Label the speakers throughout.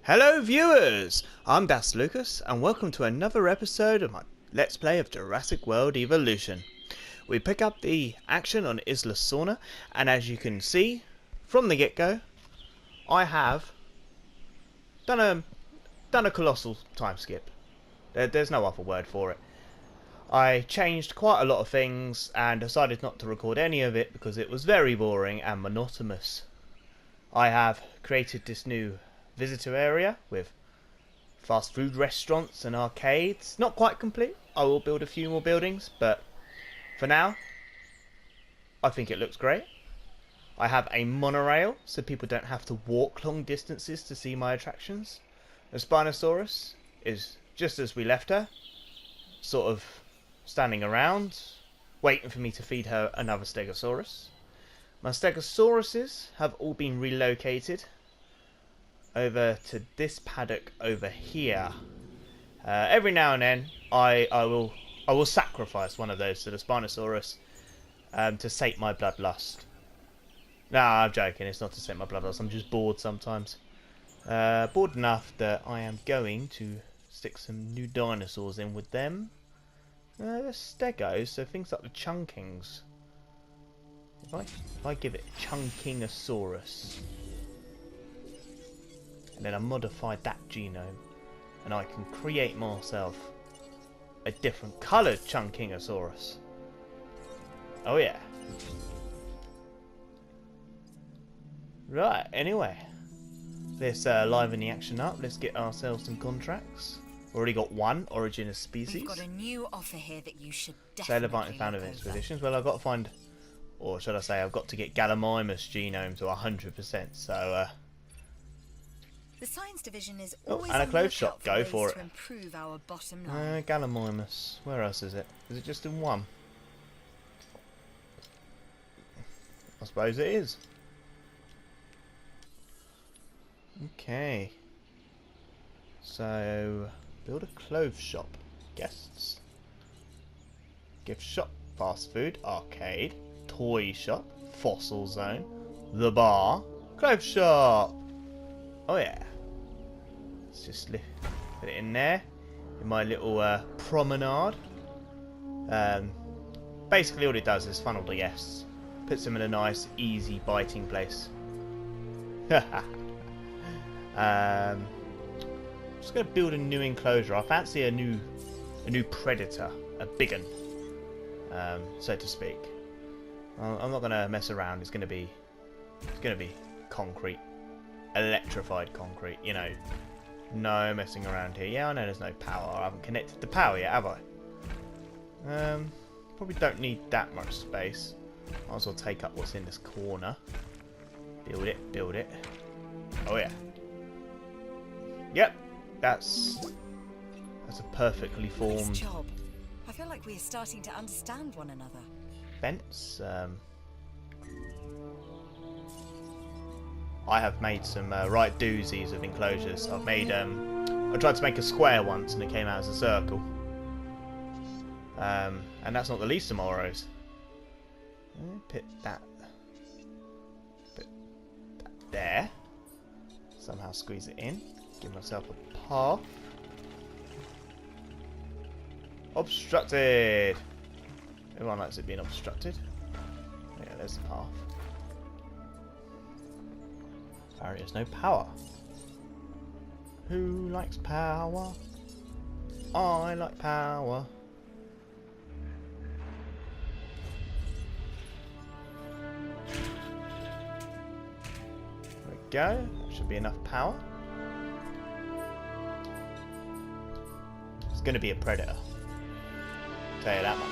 Speaker 1: Hello viewers, I'm DasLukus and welcome to another episode of my Let's Play of Jurassic World Evolution. We pick up the action on Isla Sorna, and as you can see from the get-go, I have done a colossal time skip. There's no other word for it. I changed quite a lot of things and decided not to record any of it because it was very boring and monotonous. I have created this new visitor area with fast food restaurants and arcades. Not quite complete. I will build a few more buildings, but for now I think it looks great. I have a monorail so people don't have to walk long distances to see my attractions. The Spinosaurus is just as we left her, sort of standing around waiting for me to feed her another Stegosaurus. My Stegosauruses have all been relocated over to this paddock over here. Every now and then I will sacrifice one of those to the Spinosaurus to sate my bloodlust. Nah, I'm joking, it's not to sate my bloodlust, I'm just bored sometimes. Bored enough that I am going to stick some new dinosaurs in with them. They're Stegos, so things like the Chunkings. If I give it Chunkingosaurus, and then I modify that genome, and I can create myself a different coloured Chunkingosaurus. Oh yeah. Right, anyway. Let's liven the action up. Let's get ourselves some contracts. Already got one, origin of species.
Speaker 2: We've got a new offer here that you should
Speaker 1: Sailor
Speaker 2: definitely
Speaker 1: found of
Speaker 2: look over.
Speaker 1: expeditions. Well, I've got to find, or should I say, I've got to get Gallimimus genome to 100%. So,
Speaker 2: the science division is
Speaker 1: oh,
Speaker 2: always
Speaker 1: and a
Speaker 2: on the
Speaker 1: clothes
Speaker 2: lookout
Speaker 1: shop.
Speaker 2: for
Speaker 1: Go
Speaker 2: ways
Speaker 1: for
Speaker 2: to
Speaker 1: it.
Speaker 2: improve our bottom line.
Speaker 1: Gallimimus. Where else is it? Is it just in one? I suppose it is. Okay. So, build a clothes shop. Guests. Gift shop. Fast food. Arcade. Toy shop. Fossil zone. The bar. Clothes shop. Oh yeah. Let's just put it in there. In my little promenade. Basically all it does is funnel the guests. Puts them in a nice, easy, biting place. Just gonna build a new enclosure. I fancy a new predator, a big one, so to speak. I'm not gonna mess around. It's gonna be concrete, electrified concrete. You know, no messing around here. Yeah, I know there's no power. I haven't connected the power yet, have I? Probably don't need that much space. Might as well take up what's in this corner. Build it, build it. Oh yeah. Yep, that's a perfectly
Speaker 2: Nice
Speaker 1: formed
Speaker 2: job. I feel like we are starting to understand one another.
Speaker 1: fence. I have made some right doozies of enclosures. I've made I tried to make a square once and it came out as a circle. And that's not the least of my worries. Put that there. Somehow squeeze it in. Give myself a path. Obstructed! Everyone likes it being obstructed. Yeah, there's the path. Apparently there's no power. Who likes power? I like power. There we go. That should be enough power. It's going to be a predator. Tell you that much.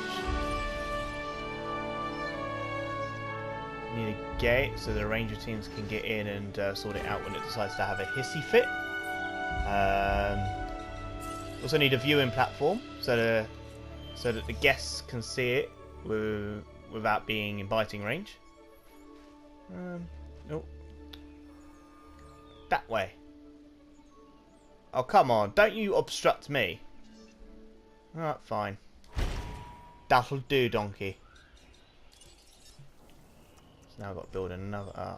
Speaker 1: Need a gate so the ranger teams can get in and sort it out when it decides to have a hissy fit. Also need a viewing platform so that the guests can see it without being in biting range. Nope. That way. Oh come on! Don't you obstruct me. Alright, fine. That'll do, donkey. So now I've got to build another.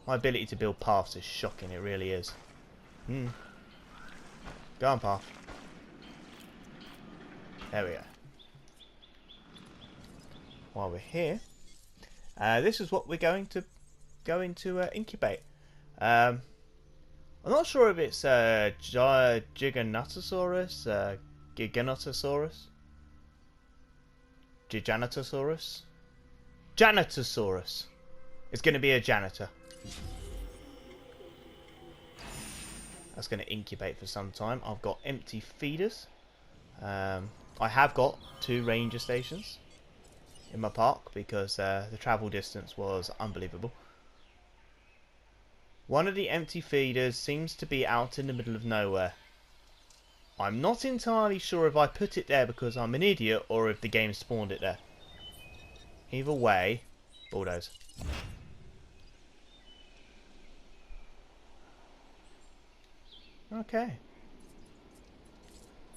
Speaker 1: My ability to build paths is shocking, it really is. Go on, path. There we go. While we're here, this is what we're going to incubate. I'm not sure if it's Giganotosaurus, Giganotosaurus, Giganotosaurus, Janitosaurus. It's going to be a janitor. That's going to incubate for some time. I've got empty feeders. I have got 2 ranger stations in my park because the travel distance was unbelievable. One of the empty feeders seems to be out in the middle of nowhere. I'm not entirely sure if I put it there because I'm an idiot or if the game spawned it there. Either way, bulldoze. Okay.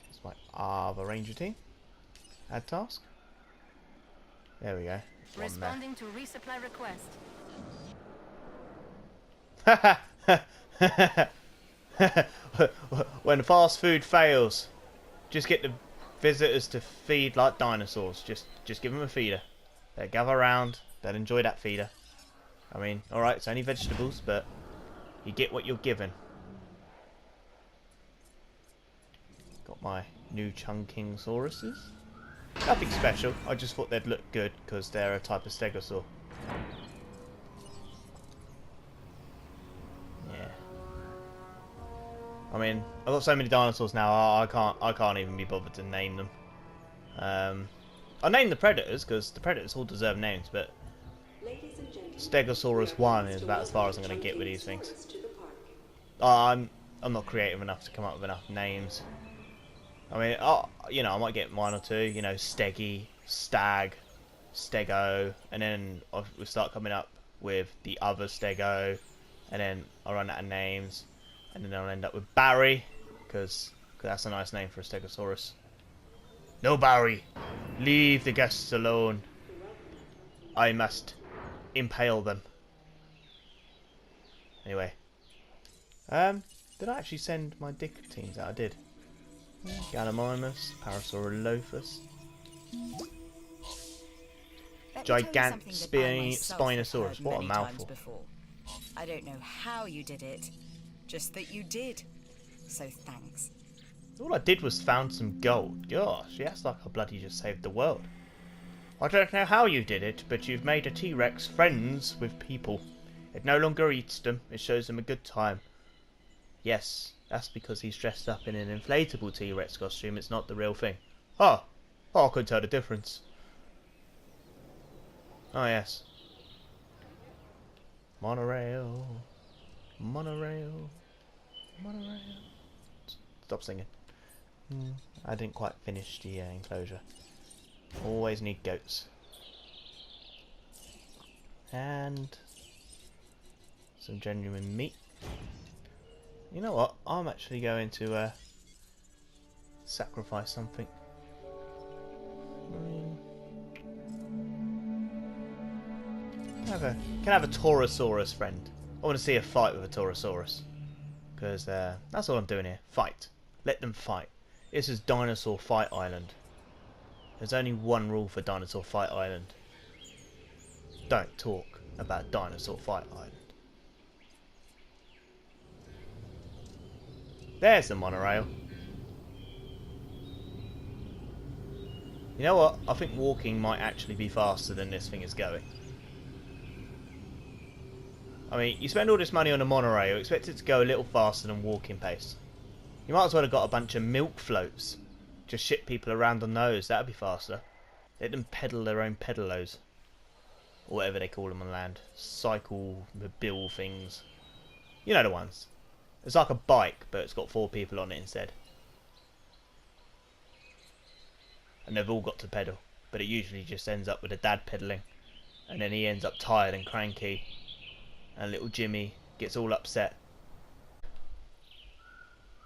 Speaker 1: That's my other ranger team. Add task. There we go.
Speaker 3: Responding to resupply request.
Speaker 1: When fast food fails, just get the visitors to feed like dinosaurs. Just give them a feeder. They'll gather around. They'll enjoy that feeder. I mean, alright, it's only vegetables, but you get what you're given. Got my new chunking sauruses. Nothing special. I just thought they'd look good because they're a type of stegosaur. Yeah. I mean, I've got so many dinosaurs now. I can't even be bothered to name them. I'll name the predators because the predators all deserve names, but Stegosaurus 1 is about as far as I'm going to get with these things. I'm not creative enough to come up with enough names. I mean, you know, I might get 1 or 2. You know, Steggy, Stag, Stego, and then we'll start coming up with the other Stego, and then I'll run out of names, and then I'll end up with Barry, because that's a nice name for a Stegosaurus. No, Barry, leave the guests alone. I must impale them. Anyway, did I actually send my dick teams out? I did. Gallimimus, Parasaurolophus, Gigant Spinosaurus. What a mouthful.
Speaker 2: I don't know how you did it, just that you did. So thanks.
Speaker 1: All I did was found some gold. Gosh, that's like I bloody just saved the world. I don't know how you did it, but you've made a T-Rex friends with people. It no longer eats them, it shows them a good time. Yes, that's because he's dressed up in an inflatable T-Rex costume, it's not the real thing. Oh, I couldn't tell the difference. Oh yes. Monorail, monorail, monorail. Stop singing. I didn't quite finish the enclosure. Always need goats. And some genuine meat. You know what? I'm actually going to sacrifice something. Can have a Taurosaurus friend. I want to see a fight with a Taurosaurus. Because that's all I'm doing here. Fight. Let them fight. This is Dinosaur Fight Island. There's only one rule for Dinosaur Fight Island. Don't talk about Dinosaur Fight Island. There's the monorail. You know what? I think walking might actually be faster than this thing is going. I mean, you spend all this money on a monorail, you expect it to go a little faster than walking pace. You might as well have got a bunch of milk floats. Just ship people around on those, that'd be faster. Let them pedal their own pedalos. Or whatever they call them on land. Cycle, bill things. You know the ones. It's like a bike, but it's got 4 people on it instead. And they've all got to pedal. But it usually just ends up with a dad pedaling. And then he ends up tired and cranky. And little Jimmy gets all upset.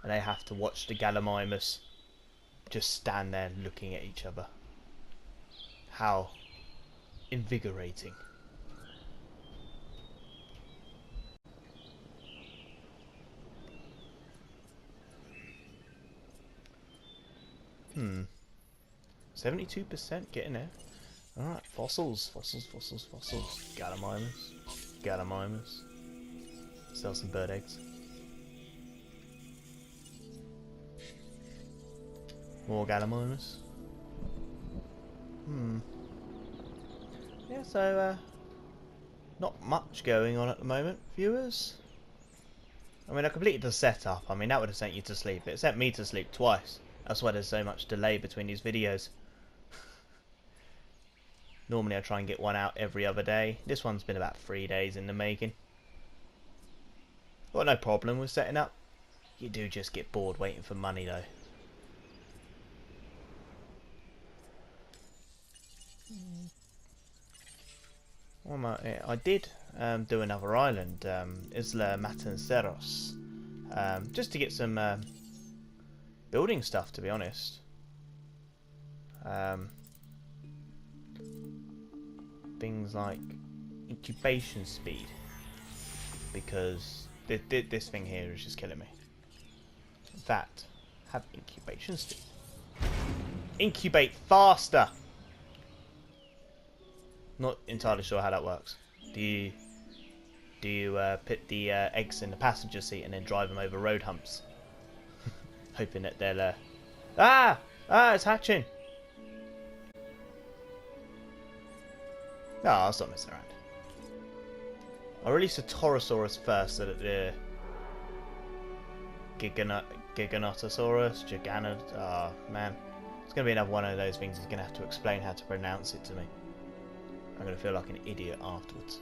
Speaker 1: And they have to watch the Gallimimus just stand there looking at each other. How invigorating. 72% getting there. Alright, fossils. Gallimimus. Sell some bird eggs. More Gallimimus. Yeah, so not much going on at the moment, viewers. I mean, I completed the setup. I mean, that would have sent you to sleep. It sent me to sleep twice. That's why there's so much delay between these videos. Normally I try and get one out every other day. This one's been about 3 days in the making. Got no problem with setting up. You do just get bored waiting for money though. I did do another island, Isla Sorna, just to get some building stuff, to be honest. Things like incubation speed, because this thing here is just killing me. That have incubation speed. Incubate faster. Not entirely sure how that works. Do you put the eggs in the passenger seat and then drive them over road humps, hoping that they'll it's hatching. No, I'll stop messing around. I'll release a Torosaurus first so that the Giganotosaurus, man. It's going to be another one of those things he's going to have to explain how to pronounce it to me. I'm going to feel like an idiot afterwards.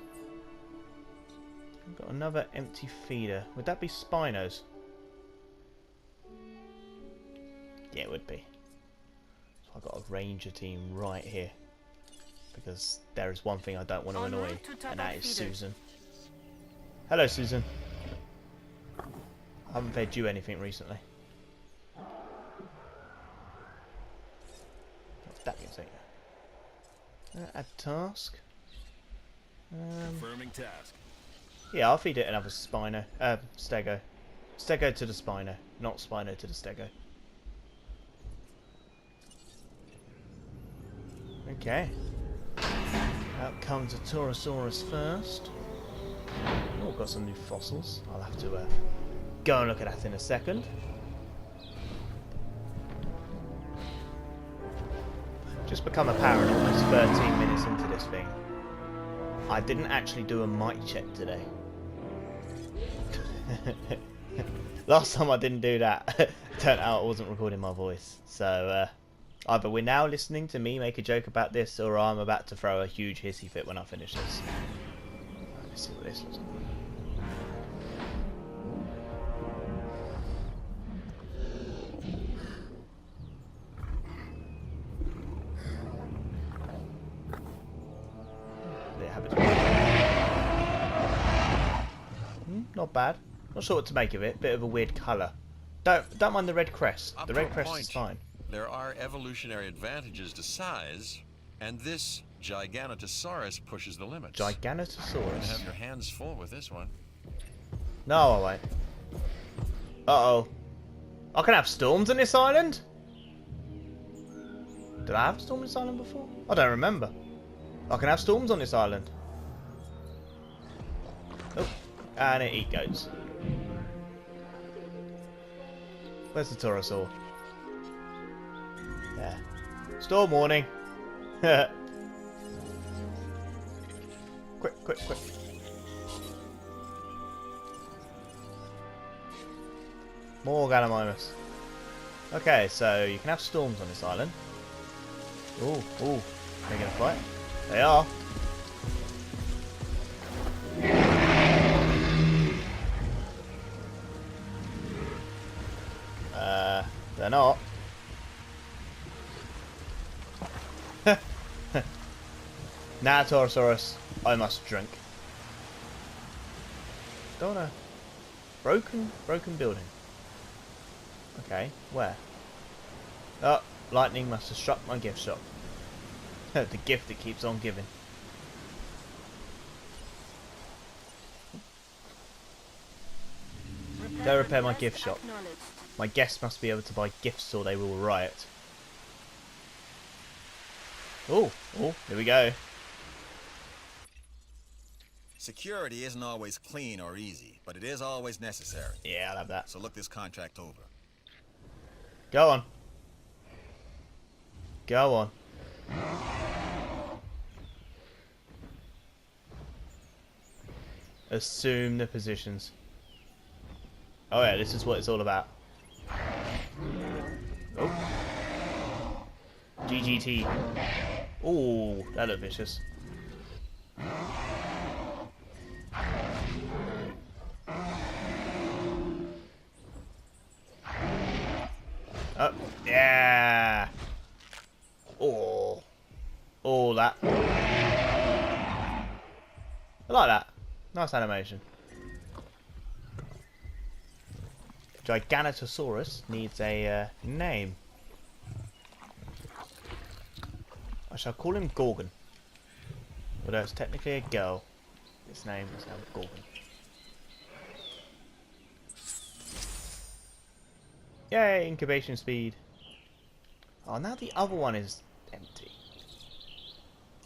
Speaker 1: I've got another empty feeder. Would that be Spinos? Yeah, it would be. So I've got a ranger team right here. Because there is one thing I don't want to annoy, and that is Susan. Hello, Susan. I haven't fed you anything recently. What's that going to say? Add task.
Speaker 4: Confirming task.
Speaker 1: Yeah, I'll feed it another Spino. Stego. Stego to the Spino, not Spino to the Stego. Okay. Out comes a Torosaurus first. Oh, got some new fossils. I'll have to go and look at that in a second. Just become apparent almost 13 minutes into this thing. I didn't actually do a mic check today. Last time I didn't do that, turned out I wasn't recording my voice. So either we're now listening to me make a joke about this, or I'm about to throw a huge hissy fit when I finish this. Let's see what this looks like. Not bad. Not sure what to make of it. Bit of a weird colour. Don't mind the red crest. The red crest is fine.
Speaker 4: There are evolutionary advantages to size, and this Giganotosaurus pushes the limits.
Speaker 1: Giganotosaurus.
Speaker 4: You're gonna have your hands full with this one.
Speaker 1: No, I won't. Uh-oh. I can have storms on this island? Did I have a storm on this island before? I don't remember. I can have storms on this island. Oh, and it goes. Where's the pterosaur? Yeah. Storm warning. Quick, quick, quick. More Gallimimus. Okay, so you can have storms on this island. Ooh, ooh. They're gonna fight. They are. They're not. Nah, Torosaurus. I must drink. Don't know. Broken building. Okay, where? Oh, lightning must have struck my gift shop. The gift that keeps on giving. Go repair my gift shop. My guests must be able to buy gifts or they will riot. Oh, here we go.
Speaker 5: Security isn't always clean or easy, but it is always necessary.
Speaker 1: Yeah, I'll have that.
Speaker 5: So look this contract over.
Speaker 1: Go on. Go on. Assume the positions. Oh yeah, this is what it's all about. Oh. GGT. Oh, that looked vicious. Oh, yeah. Oh. Oh, that. I like that. Nice animation. Giganotosaurus needs a name. I shall call him Gorgon. Although it's technically a girl. Its name is now Gorgon. Yay, incubation speed. Oh, now the other one is empty.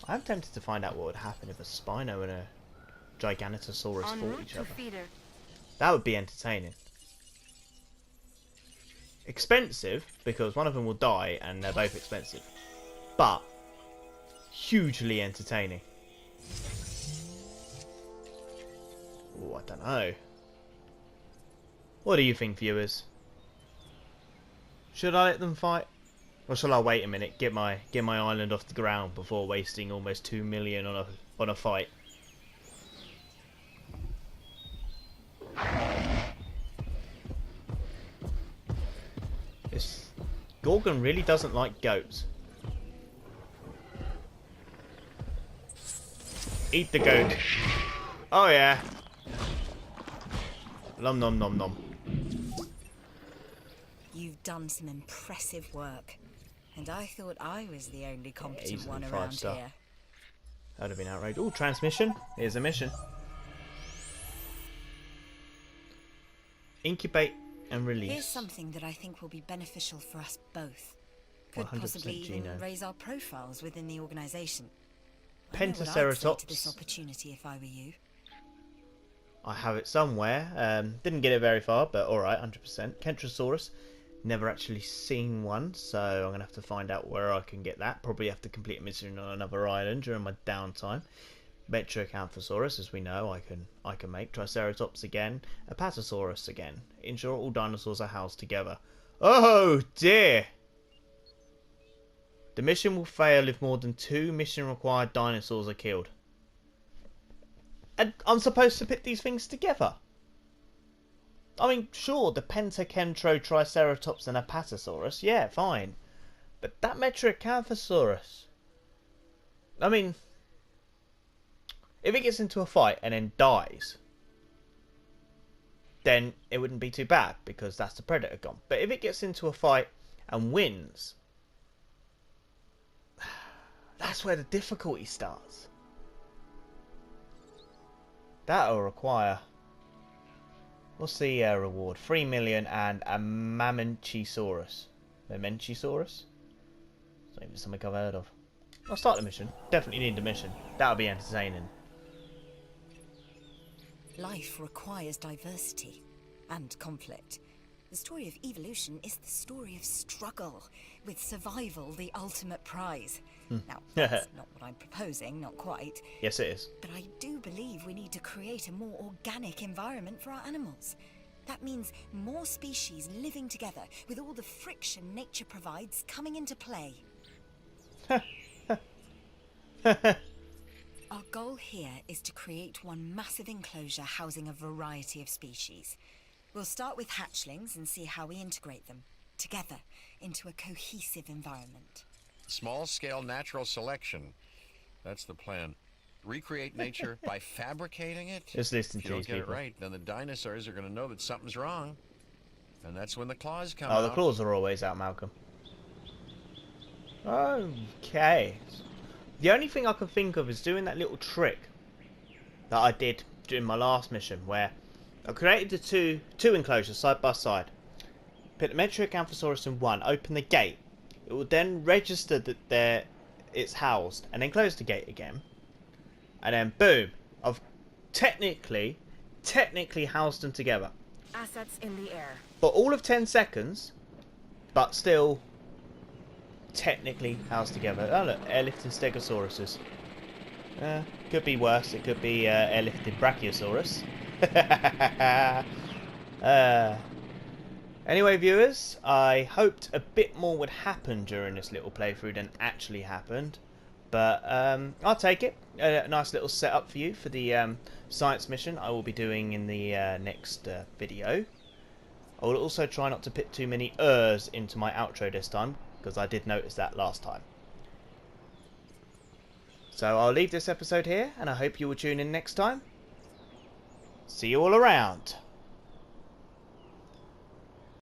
Speaker 1: I'm tempted to find out what would happen if a Spino and a Giganotosaurus fought each other. That would be entertaining. Expensive, because one of them will die and they're both expensive. But hugely entertaining. Oh, I don't know. What do you think, viewers? Should I let them fight? Or shall I wait a minute, get my island off the ground before wasting almost 2 million on a fight? This Gorgon really doesn't like goats. Eat the goat. Oh yeah. Nom nom nom nom.
Speaker 2: You've done some impressive work. And I thought I was the only competent
Speaker 1: easily
Speaker 2: one
Speaker 1: 5
Speaker 2: around
Speaker 1: star.
Speaker 2: here.
Speaker 1: That would have been outrageous. Oh, transmission. Here's a mission. Incubate and release.
Speaker 2: Here's something that I think will be beneficial for us both. Could
Speaker 1: 100%
Speaker 2: possibly even
Speaker 1: genome.
Speaker 2: raise our profiles within the organisation. I know what I'd say
Speaker 1: Pentaceratops.
Speaker 2: to this opportunity if I were you.
Speaker 1: I have it somewhere. Didn't get it very far, but alright, 100%. Kentrosaurus. Never actually seen one, so I'm going to have to find out where I can get that. Probably have to complete a mission on another island during my downtime. Metriacanthosaurus, as we know, I can make. Triceratops again. Apatosaurus again. Ensure all dinosaurs are housed together. Oh dear! The mission will fail if more than 2 mission required dinosaurs are killed. And I'm supposed to put these things together? I mean, sure, the Pentacentro, Triceratops and Apatosaurus, yeah, fine. But that Metriacanthosaurus... I mean... if it gets into a fight and then dies, then it wouldn't be too bad, because that's the Predator gone. But if it gets into a fight and wins... that's where the difficulty starts. That'll require... what's the reward? 3 million and a Mamenchisaurus. Mamenchisaurus? It's not even something I've heard of. I'll start the mission. Definitely need the mission. That'll be entertaining.
Speaker 2: Life requires diversity and conflict. The story of evolution is the story of struggle, with survival the ultimate prize. Now, that's not what I'm proposing, not quite.
Speaker 1: Yes, it is.
Speaker 2: But I do believe we need to create a more organic environment for our animals. That means more species living together, with all the friction nature provides coming into play. Our goal here is to create one massive enclosure housing a variety of species. We'll start with hatchlings and see how we integrate them, together, into a cohesive environment.
Speaker 4: Small-scale natural selection. That's the plan. Recreate nature by fabricating it.
Speaker 1: Just listen
Speaker 4: If
Speaker 1: to
Speaker 4: you
Speaker 1: these
Speaker 4: don't get
Speaker 1: people.
Speaker 4: it right, then the dinosaurs are going to know that something's wrong. And that's when the claws come
Speaker 1: Oh,
Speaker 4: out.
Speaker 1: the claws are always out, Malcolm. Okay. The only thing I can think of is doing that little trick that I did during my last mission, where I created the two enclosures side by side. Put the Metriacanthosaurus in one, open the gate. It will then register that they're it's housed, and then close the gate again, and then boom, I've technically housed them together.
Speaker 3: Assets in the air.
Speaker 1: For all of 10 seconds, but still technically housed together. Oh look, airlifted Stegosauruses. Could be worse. It could be airlifted Brachiosaurus. Anyway, viewers, I hoped a bit more would happen during this little playthrough than actually happened. But I'll take it. A nice little setup for you for the science mission I will be doing in the next video. I will also try not to put too many into my outro this time, because I did notice that last time. So I'll leave this episode here, and I hope you will tune in next time. See you all around.